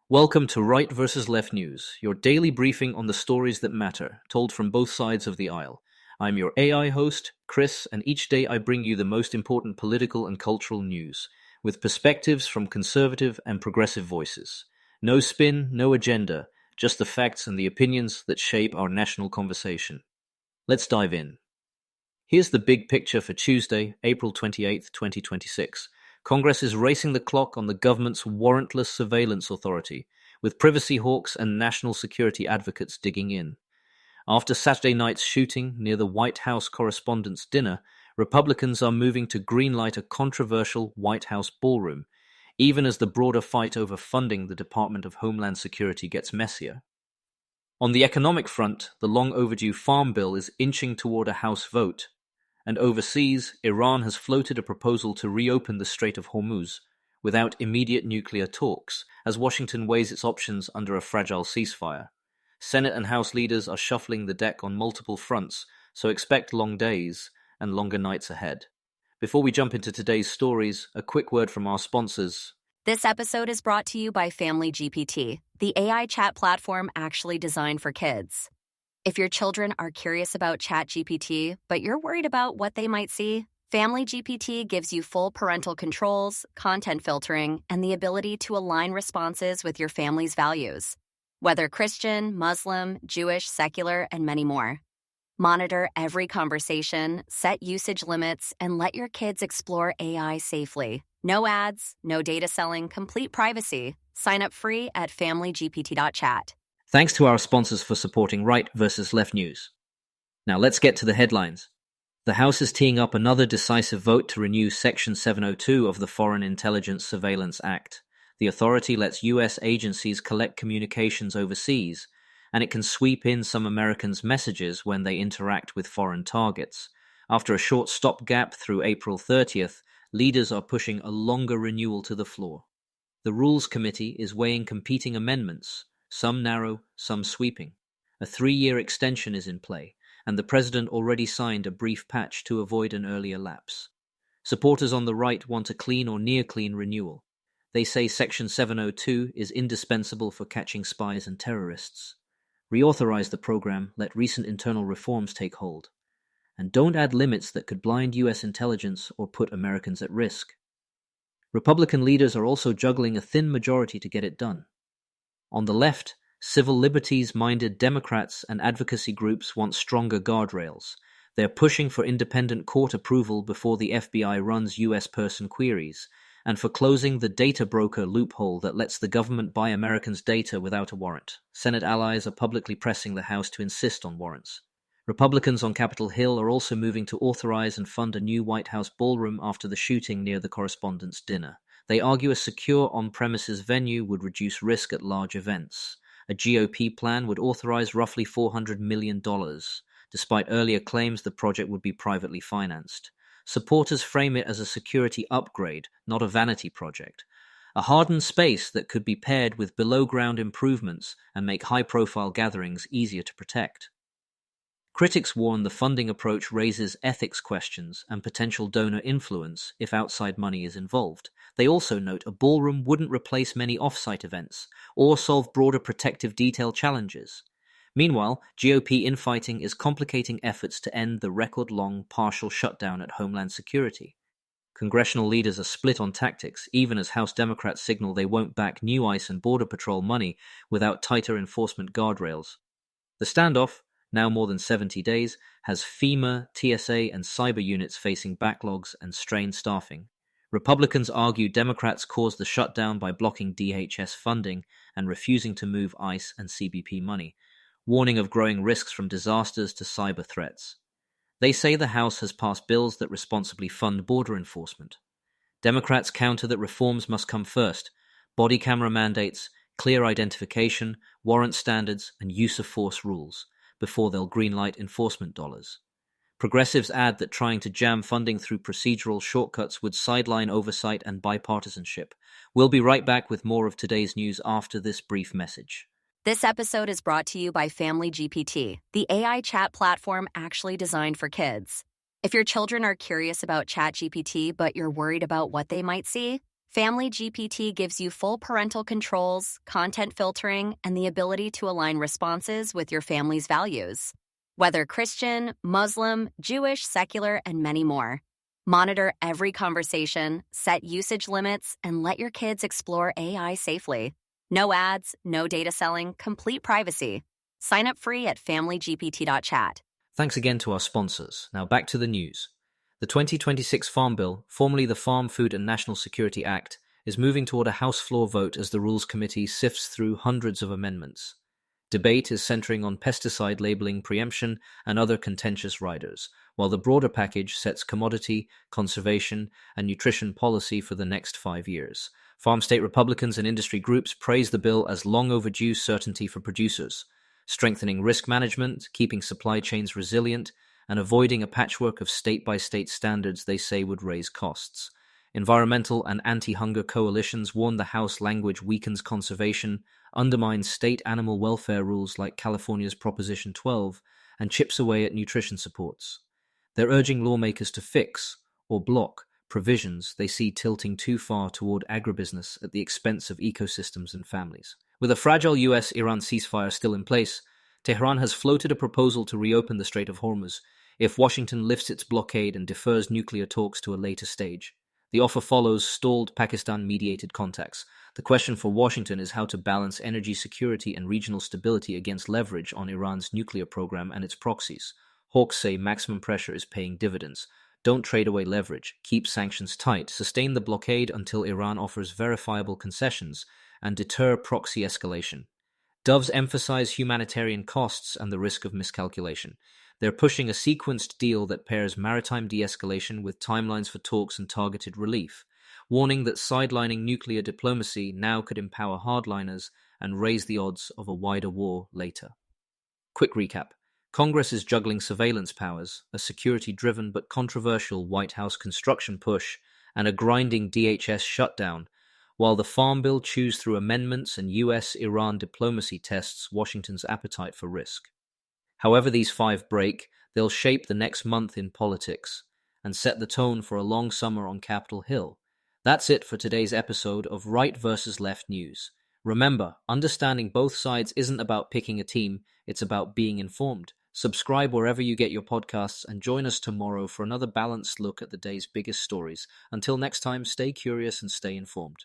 Welcome to Right versus Left News, your daily briefing on the stories that matter, told from both sides of the aisle. I'm your AI host, Chris, and each day I bring you the most important political and cultural news, with perspectives from conservative and progressive voices. No spin, no agenda, just the facts and the opinions that shape our national conversation. Let's dive in. Here's the big picture for Tuesday, April 28th, 2026. Congress is racing the clock on the government's warrantless surveillance authority, with privacy hawks and national security advocates digging in. After Saturday night's shooting near the White House Correspondents' Dinner, Republicans are moving to greenlight a controversial White House ballroom, even as the broader fight over funding the Department of Homeland Security gets messier. On the economic front, the long-overdue Farm Bill is inching toward a House vote, and overseas, Iran has floated a proposal to reopen the Strait of Hormuz without immediate nuclear talks, as Washington weighs its options under a fragile ceasefire. Senate and House leaders are shuffling the deck on multiple fronts, so expect long days and longer nights ahead. Before we jump into today's stories, a quick word from our sponsors. This episode is brought to you by Family GPT, the AI chat platform actually designed for kids. If your children are curious about ChatGPT, but you're worried about what they might see, Family GPT gives you full parental controls, content filtering, and the ability to align responses with your family's values. Whether Christian, Muslim, Jewish, secular, and many more. Monitor every conversation, set usage limits, and let your kids explore AI safely. No ads, no data selling, complete privacy. Sign up free at familygpt.chat. Thanks to our sponsors for supporting Right versus Left News. Now let's get to the headlines. The House is teeing up another decisive vote to renew Section 702 of the Foreign Intelligence Surveillance Act. The authority lets U.S. agencies collect communications overseas, and it can sweep in some Americans' messages when they interact with foreign targets. After a short stopgap through April 30th, leaders are pushing a longer renewal to the floor. The Rules Committee is weighing competing amendments, some narrow, some sweeping. A 3-year extension is in play, and the president already signed a brief patch to avoid an earlier lapse. Supporters on the right want a clean or near-clean renewal. They say Section 702 is indispensable for catching spies and terrorists. Reauthorize the program, let recent internal reforms take hold. And don't add limits that could blind U.S. intelligence or put Americans at risk. Republican leaders are also juggling a thin majority to get it done. On the left, civil liberties-minded Democrats and advocacy groups want stronger guardrails. They're pushing for independent court approval before the FBI runs U.S. person queries, and for closing the data broker loophole that lets the government buy Americans' data without a warrant. Senate allies are publicly pressing the House to insist on warrants. Republicans on Capitol Hill are also moving to authorize and fund a new White House ballroom after the shooting near the Correspondents' Dinner. They argue a secure on-premises venue would reduce risk at large events. A GOP plan would authorize roughly $400 million, despite earlier claims the project would be privately financed. Supporters frame it as a security upgrade, not a vanity project. A hardened space that could be paired with below-ground improvements and make high-profile gatherings easier to protect. Critics warn the funding approach raises ethics questions and potential donor influence if outside money is involved. They also note a ballroom wouldn't replace many off-site events or solve broader protective detail challenges. Meanwhile, GOP infighting is complicating efforts to end the record-long partial shutdown at Homeland Security. Congressional leaders are split on tactics, even as House Democrats signal they won't back new ICE and Border Patrol money without tighter enforcement guardrails. The standoff, now more than 70 days, has FEMA, TSA, and cyber units facing backlogs and strained staffing. Republicans argue Democrats caused the shutdown by blocking DHS funding and refusing to move ICE and CBP money, warning of growing risks from disasters to cyber threats. They say the House has passed bills that responsibly fund border enforcement. Democrats counter that reforms must come first: body camera mandates, clear identification, warrant standards, and use of force rules, before they'll greenlight enforcement dollars. Progressives add that trying to jam funding through procedural shortcuts would sideline oversight and bipartisanship. We'll be right back with more of today's news after this brief message. This episode is brought to you by Family GPT, the AI chat platform actually designed for kids. If your children are curious about ChatGPT but you're worried about what they might see, Family GPT gives you full parental controls, content filtering, and the ability to align responses with your family's values. Whether Christian, Muslim, Jewish, secular, and many more. Monitor every conversation, set usage limits, and let your kids explore AI safely. No ads, no data selling, complete privacy. Sign up free at familygpt.chat. Thanks again to our sponsors. Now back to the news. The 2026 Farm Bill, formerly the Farm, Food and National Security Act, is moving toward a House floor vote as the Rules Committee sifts through hundreds of amendments. Debate is centering on pesticide labeling preemption and other contentious riders, while the broader package sets commodity, conservation, and nutrition policy for the next 5 years. Farm state Republicans and industry groups praise the bill as long overdue certainty for producers, strengthening risk management, keeping supply chains resilient, and avoiding a patchwork of state-by-state standards they say would raise costs. Environmental and anti-hunger coalitions warn the House language weakens conservation, undermines state animal welfare rules like California's Proposition 12, and chips away at nutrition supports. They're urging lawmakers to fix, or block, provisions they see tilting too far toward agribusiness at the expense of ecosystems and families. With a fragile US-Iran ceasefire still in place, Tehran has floated a proposal to reopen the Strait of Hormuz if Washington lifts its blockade and defers nuclear talks to a later stage. The offer follows stalled Pakistan-mediated contacts. The question for Washington is how to balance energy security and regional stability against leverage on Iran's nuclear program and its proxies. Hawks say maximum pressure is paying dividends. Don't trade away leverage, keep sanctions tight, sustain the blockade until Iran offers verifiable concessions, and deter proxy escalation. Doves emphasize humanitarian costs and the risk of miscalculation. They're pushing a sequenced deal that pairs maritime de-escalation with timelines for talks and targeted relief, warning that sidelining nuclear diplomacy now could empower hardliners and raise the odds of a wider war later. Quick recap. Congress is juggling surveillance powers, a security-driven but controversial White House construction push, and a grinding DHS shutdown, while the Farm Bill chews through amendments and US-Iran diplomacy tests Washington's appetite for risk. However these 5 break, they'll shape the next month in politics and set the tone for a long summer on Capitol Hill. That's it for today's episode of Right versus Left News. Remember, understanding both sides isn't about picking a team, it's about being informed. Subscribe wherever you get your podcasts and join us tomorrow for another balanced look at the day's biggest stories. Until next time, stay curious and stay informed.